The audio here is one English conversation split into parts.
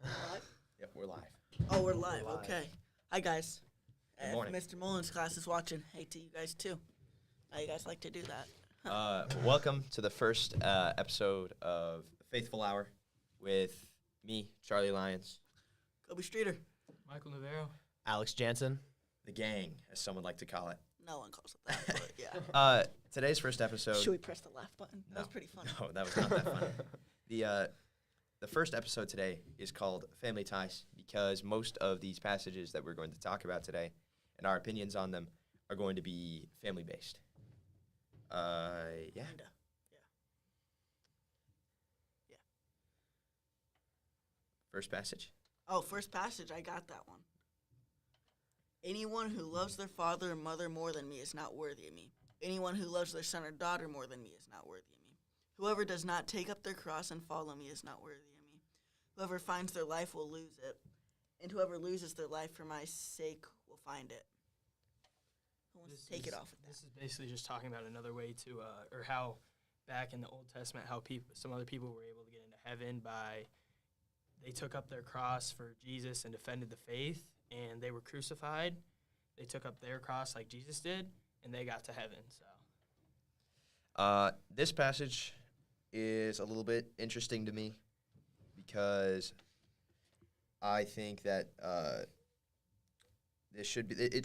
Live? Yep, we're live. Oh, we're live. live. Okay. Hi, guys. Good If morning. Mr. Mullins' class is watching, hey to you guys, too. How you guys like to do that? Welcome to the first episode of Faithful Hour with me, Charlie Lyons, Kobe Streeter. Michael Novero. Alex Jansen. the gang, as some would like to call it. No one calls it that, but yeah. Today's first episode. Should we press the laugh button? That was No. pretty funny. No, that was not that funny. The first episode today is called Family Ties because most of these passages that we're going to talk about today and our opinions on them are going to be family-based. Yeah. Kinda. Yeah. First passage. Oh, first passage. I got that one. Anyone who loves their father or mother more than me is not worthy of me. Anyone who loves their son or daughter more than me is not worthy of me. Whoever does not take up their cross and follow me is not worthy of me. Whoever finds their life will lose it, and whoever loses their life for my sake will find it. Who wants to take it off with that? This is basically just talking about another way to, or how back in the Old Testament, how some other people were able to get into heaven by they took up their cross for Jesus and defended the faith, and they were crucified. They took up their cross like Jesus did, and they got to heaven. So This passage is a little bit interesting to me because I think that it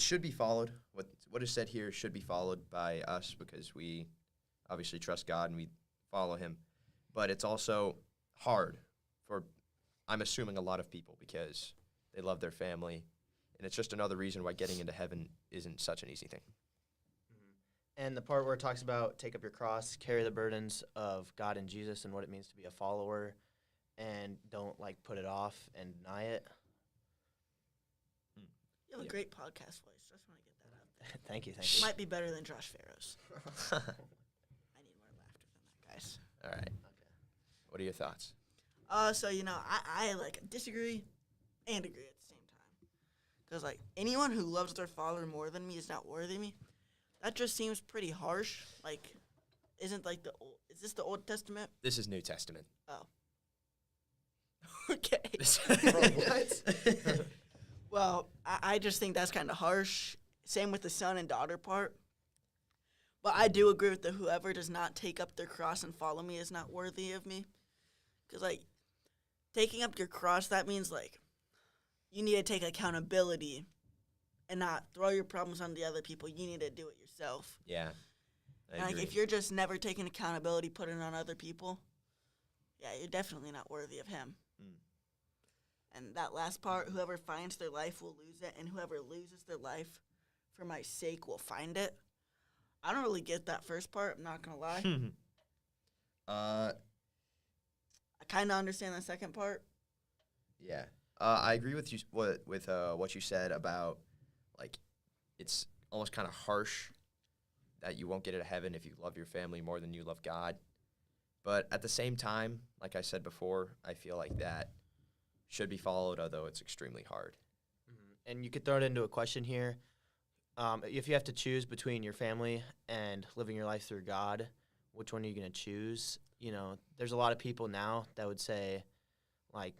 should be followed. What is said here should be followed by us because we obviously trust God and we follow Him. But it's also hard for, I'm assuming, a lot of people because they love their family, and it's just another reason why getting into heaven isn't such an easy thing. And the part where it talks about take up your cross, carry the burdens of God and Jesus and what it means to be a follower, and don't, put it off and deny it. You have a Yeah. great podcast voice. Just want to get that out there. Thank you, thank you. Might be better than Josh Farrow's. I need more laughter than that, guys. All right. What are your thoughts? So, I disagree and agree at the same time. Because, anyone who loves their father more than me is not worthy of me. That just seems pretty harsh. Isn't, is this the Old Testament? This is New Testament. Oh. Okay. What? Well, I just think that's kind of harsh. Same with the son and daughter part. But I do agree with the whoever does not take up their cross and follow me is not worthy of me. Because, taking up your cross, that means, you need to take accountability and not throw your problems on the other people. You need to do it yourself. Yeah. I And, agree. if you're just never taking accountability, putting it on other people, yeah, you're definitely not worthy of him. Mm. And that last part, whoever finds their life will lose it, and whoever loses their life for my sake will find it. I don't really get that first part, I'm not going to lie. I kind of understand the second part. Yeah. I agree with you what you said about it's almost kind of harsh that you won't get into heaven if you love your family more than you love God. But at the same time, like I said before, I feel like that should be followed, although it's extremely hard. And you could throw it into a question here. If you have to choose between your family and living your life through God, which one are you going to choose? There's a lot of people now that would say,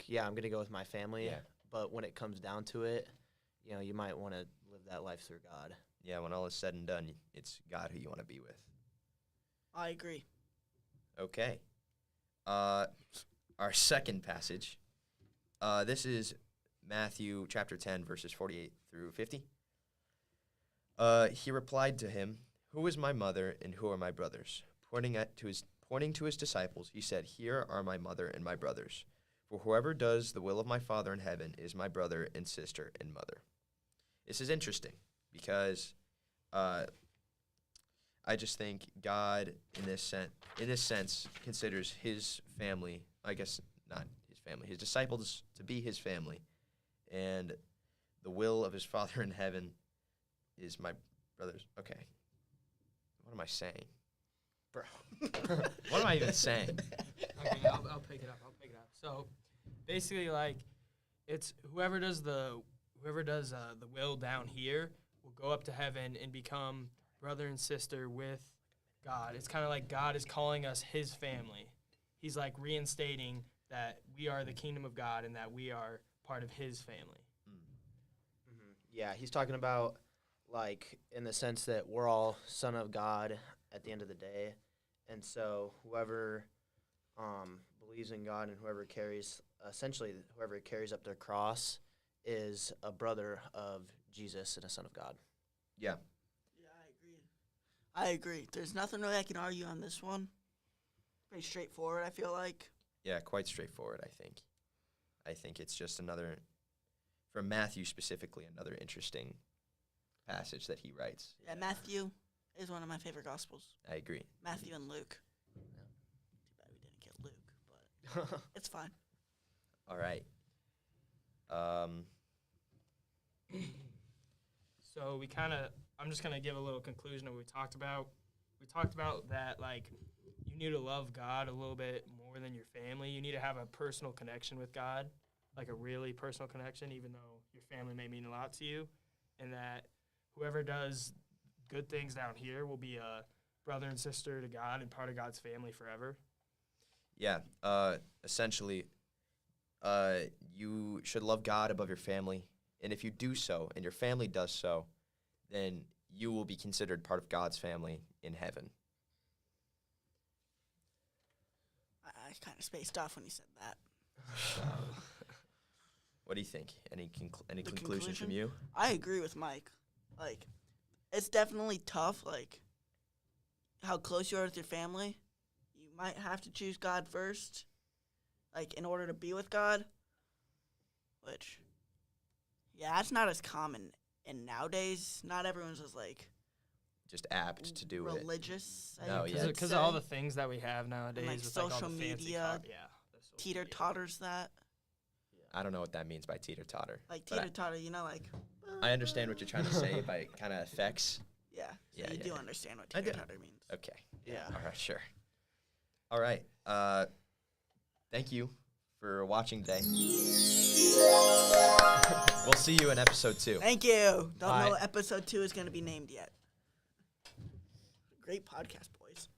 yeah, I'm going to go with my family. Yeah. But when it comes down to it, you might want to live that life through God. Yeah, when all is said and done, it's God who you want to be with. I agree. Okay. Our second passage, this is Matthew chapter 10, verses 48 through 50. He replied to him, "Who is my mother and who are my brothers?" Pointing to his disciples, he said, "Here are my mother and my brothers. For whoever does the will of my Father in heaven is my brother and sister and mother." This is interesting because I just think God, in this sense, considers his family, I guess not his family, his disciples to be his family, and the will of his Father in heaven is my brothers. Okay, what am I saying, Bro. What am I even saying? okay, I'll pick it up. So basically, it's whoever does the will down here will go up to heaven and become brother and sister with God. It's kind of like God is calling us his family. He's reinstating that we are the kingdom of God and that we are part of his family. Yeah, he's talking about, like, in the sense that we're all son of God at the end of the day. And so whoever believes in God and whoever carries up their cross is a brother of Jesus and a son of God. Yeah. Yeah, I agree. There's nothing really I can argue on this one. Pretty straightforward, I feel like. Yeah, quite straightforward, I think. I think it's just another, for Matthew specifically, another interesting passage that he writes. Yeah, Matthew is one of my favorite Gospels. I agree. Matthew and Luke. Too bad we didn't get Luke, but it's fine. All right. So I'm just going to give a little conclusion of what we talked about. We talked about that, like, you need to love God a little bit more than your family. You need to have a personal connection with God, like a really personal connection, even though your family may mean a lot to you. And that whoever does good things down here will be a brother and sister to God and part of God's family forever. Yeah. Essentially, you should love God above your family. And if you do so, and your family does so, then you will be considered part of God's family in heaven. I kind of spaced off when you said that. What do you think? Any The conclusions from conclusion? you? I agree with Mike. Like, it's definitely tough, like, how close you are with your family. You might have to choose God first, like, in order to be with God. Which, yeah, that's not as common. And nowadays, not everyone's as, like, Just apt to do it. religious. No, yeah. Because of all the things that we have nowadays, like, with like all social the fancy media, the social Teeter media. totters that. I don't know what that means by teeter-totter. Like, but teeter totter, you know, like. I understand what you're trying to say by kind of effects. Yeah, so Yeah, you yeah, do yeah. understand what I do. teeter totter means. Okay. Yeah. All right, sure. All right. Thank you for watching today. We'll see you in episode 2. Thank you. Don't Bye. know what episode 2 is going to be named yet. Great podcast, boys.